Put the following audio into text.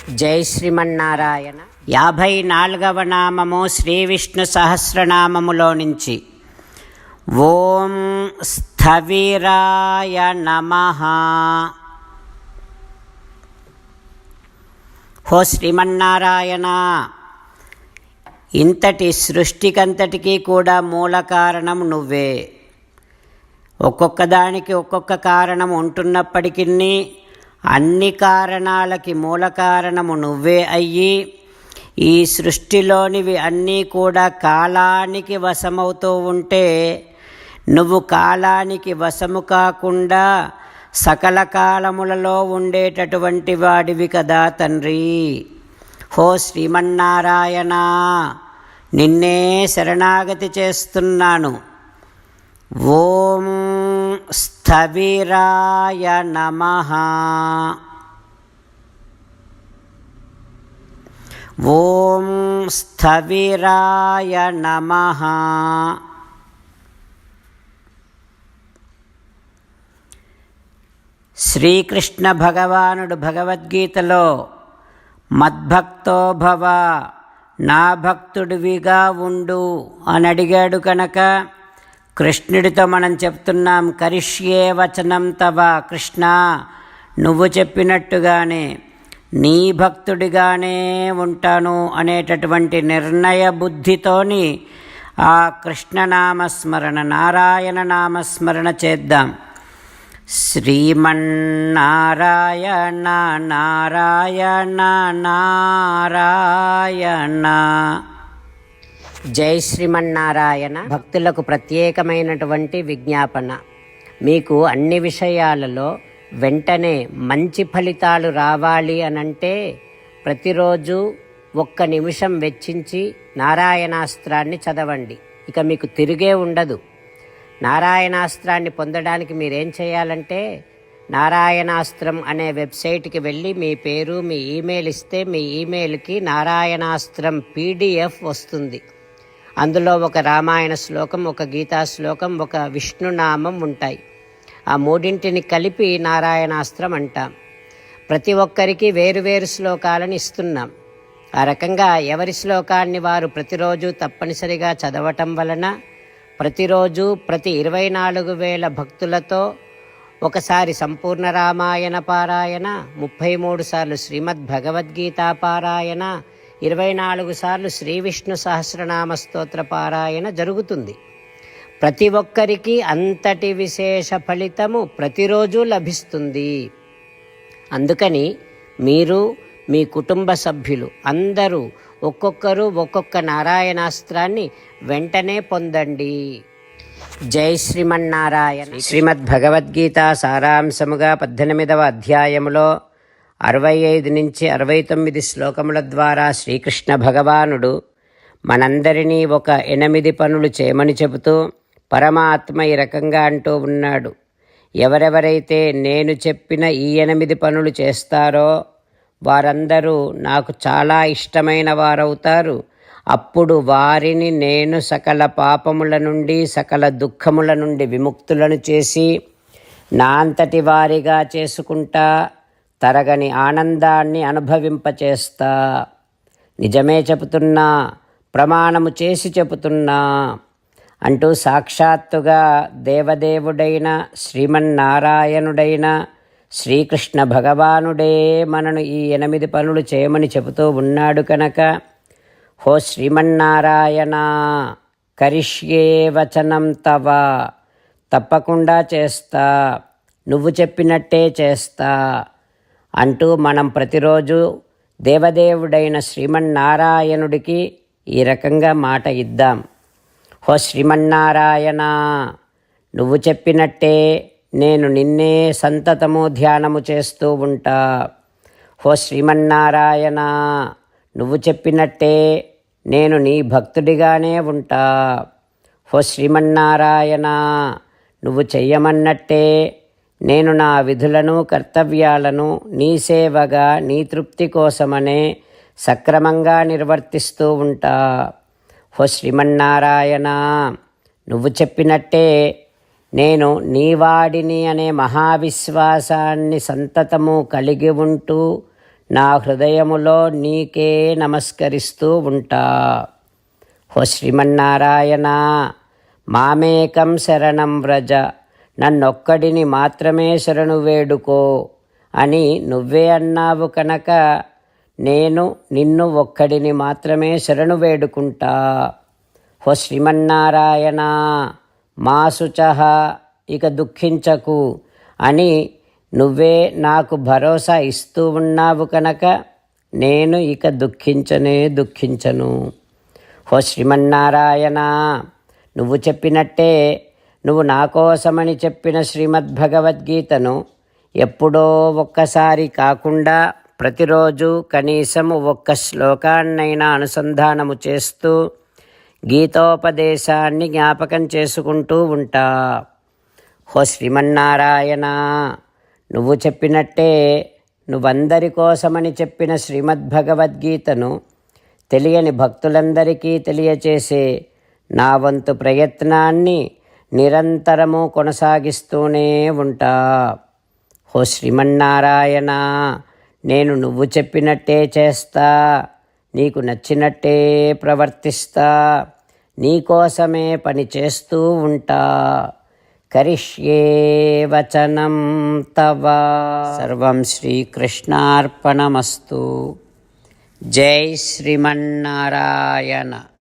జై శ్రీమన్నారాయణ. 54వ నామము శ్రీ విష్ణు సహస్రనామములో నుంచి ఓం స్థవిరాయ నమః. హో శ్రీమన్నారాయణ, ఇంతటి సృష్టికంతటికీ కూడా మూల కారణం నువ్వే. ఒక్కొక్క దానికి ఒక్కొక్క కారణం ఉంటున్నప్పటికీ అన్ని కారణాలకి మూల కారణము నువ్వే అయ్యి ఈ సృష్టిలోనివి అన్నీ కూడా కాలానికి వశమవుతూ ఉంటే నువ్వు కాలానికి వశము కాకుండా సకల కాలములలో ఉండేటటువంటి వాడివి కదా తండ్రి. హో శ్రీమన్నారాయణ, నిన్నే శరణాగతి చేస్తున్నాను. ఓం స్థవిరాయ నమః. ఓం స్థవిరాయ నమః. శ్రీకృష్ణ భగవానుడు భగవద్గీతలో మద్భక్తో భవ, నా భక్తుడివిగా ఉండు అని అడిగాడు కనుక కృష్ణుడితో మనం చెప్తున్నాం, కరిష్యే వచనం తవ. కృష్ణ, నువ్వు చెప్పినట్టుగానే నీ భక్తుడిగానే ఉంటాను అనేటటువంటి నిర్ణయ బుద్ధితోని ఆ కృష్ణనామస్మరణ, నారాయణ నామస్మరణ చేద్దాం. శ్రీమన్నారాయణ నారాయణ నారాయణ. జై శ్రీమన్నారాయణ. భక్తులకు ప్రత్యేకమైనటువంటి విజ్ఞాపన. మీకు అన్ని విషయాలలో వెంటనే మంచి ఫలితాలు రావాలి అనంటే ప్రతిరోజు 1 నిమిషం వెచ్చించి నారాయణాస్త్రాన్ని చదవండి. ఇక మీకు తిరిగే ఉండదు. నారాయణాస్త్రాన్ని పొందడానికి మీరేం చేయాలంటే నారాయణాస్త్రం అనే వెబ్సైట్కి వెళ్ళి మీ పేరు, మీ ఈమెయిల్ ఇస్తే మీ ఈమెయిల్కి నారాయణాస్త్రం PDF వస్తుంది. అందులో ఒక రామాయణ శ్లోకం, ఒక గీతా శ్లోకం, ఒక విష్ణునామం ఉంటాయి. ఆ మూడింటిని కలిపి నారాయణాస్త్రం అంటాం. ప్రతి ఒక్కరికి వేరువేరు శ్లోకాలను ఇస్తున్నాం. ఆ రకంగా ఎవరి శ్లోకాన్ని వారు ప్రతిరోజు తప్పనిసరిగా చదవటం వలన ప్రతిరోజు ప్రతి 24,000 భక్తులతో ఒకసారి సంపూర్ణ రామాయణ పారాయణ, 33 సార్లు శ్రీమద్ భగవద్గీత పారాయణ, 24 సార్లు శ్రీ విష్ణు సహస్రనామ స్తోత్ర పారాయణ జరుగుతుంది. ప్రతి ఒక్కరికి అంతటి విశేష ఫలితము ప్రతిరోజు లభిస్తుంది. అందుకని మీరు, మీ కుటుంబ సభ్యులు అందరూ ఒక్కొక్కరు ఒక్కొక్క నారాయణాస్త్రాన్ని వెంటనే పొందండి. జై శ్రీమన్నారాయణ. శ్రీమద్ భగవద్గీత సారాంశముగా 18వ అధ్యాయములో 65 నుంచి 69 శ్లోకముల ద్వారా శ్రీకృష్ణ భగవానుడు మనందరినీ ఒక 8 పనులు చేయమని చెబుతూ పరమాత్మ ఈ రకంగా అంటూ ఉన్నాడు. ఎవరెవరైతే నేను చెప్పిన ఈ 8 పనులు చేస్తారో వారందరూ నాకు చాలా ఇష్టమైన వారవుతారు. అప్పుడు వారిని నేను సకల పాపముల నుండి, సకల దుఃఖముల నుండి విముక్తులను చేసి నా అంతటి వారిగా చేసుకుంటా, తరగని ఆనందాన్ని అనుభవింపచేస్తా. నిజమే చెబుతున్నా, ప్రమాణము చేసి చెబుతున్నా అంటూ సాక్షాత్తుగా దేవదేవుడైన శ్రీమన్నారాయణుడైన శ్రీకృష్ణ భగవానుడే మనను ఈ 8 పనులు చేయమని చెబుతూ ఉన్నాడు కనుక, హో శ్రీమన్నారాయణ, కరిష్యే వచనం తవ, తప్పకుండా చేస్తా, నువ్వు చెప్పినట్టే చేస్తా అంటూ మనం ప్రతిరోజు దేవదేవుడైన శ్రీమన్నారాయణుడికి ఈ రకంగా మాట ఇద్దాం. హో శ్రీమన్నారాయణ, నువ్వు చెప్పినట్టే నేను నిన్నే సంతతము ధ్యానము చేస్తూ ఉంటా. హో శ్రీమన్నారాయణ, నువ్వు చెప్పినట్టే నేను నీ భక్తుడిగానే ఉంటా. హో శ్రీమన్నారాయణ, నువ్వు చెయ్యమన్నట్టే నేను నా విధులను, కర్తవ్యాలను నీ సేవగా, నీ తృప్తి కోసమనే సక్రమంగా నిర్వర్తిస్తూ ఉంటా. హో శ్రీమన్నారాయణ, నువ్వు చెప్పినట్టే నేను నీవాడిని అనే మహావిశ్వాసాన్ని సంతతము కలిగి ఉంటూ నా హృదయములో నీకే నమస్కరిస్తూ ఉంటా. ఓ శ్రీమన్నారాయణ, మామేకం శరణం వ్రజ, నన్నొక్కడిని మాత్రమే శరణు వేడుకో అని నువ్వే అన్నావు కనుక నేను నిన్ను ఒక్కడిని మాత్రమే శరణు వేడుకుంటా. ఓ శ్రీమన్నారాయణ, మా శుచః, ఇక దుఃఖించకు అని నువ్వే నాకు భరోసా ఇస్తూ ఉన్నావు కనుక నేను ఇక దుఃఖించను. ఓ శ్రీమన్నారాయణ, నువ్వు చెప్పినట్టే నువ్వు నా కోసమని చెప్పిన శ్రీమద్భగవద్గీతను ఎప్పుడో ఒక్కసారి కాకుండా ప్రతిరోజు కనీసం ఒక్క శ్లోకాన్నైనా అనుసంధానము చేస్తూ గీతోపదేశాన్ని జ్ఞాపకం చేసుకుంటూ ఉంటా. ఓ శ్రీమన్నారాయణ, నువ్వు చెప్పినట్టే నువ్వందరి కోసమని చెప్పిన శ్రీమద్భగవద్గీతను తెలియని భక్తులందరికీ తెలియచేసే నా వంతు ప్రయత్నాన్ని నిరంతరము కొనసాగిస్తూనే ఉంటా. ఓ శ్రీమన్నారాయణ, నేను నువ్వు చెప్పినట్టే చేస్తా, నీకు నచ్చినట్టే ప్రవర్తిస్తా, నీకోసమే పని చేస్తూ ఉంటా. కరిష్యే వచనం తవ. సర్వం శ్రీకృష్ణార్పణమస్తు. జై శ్రీమన్నారాయణ.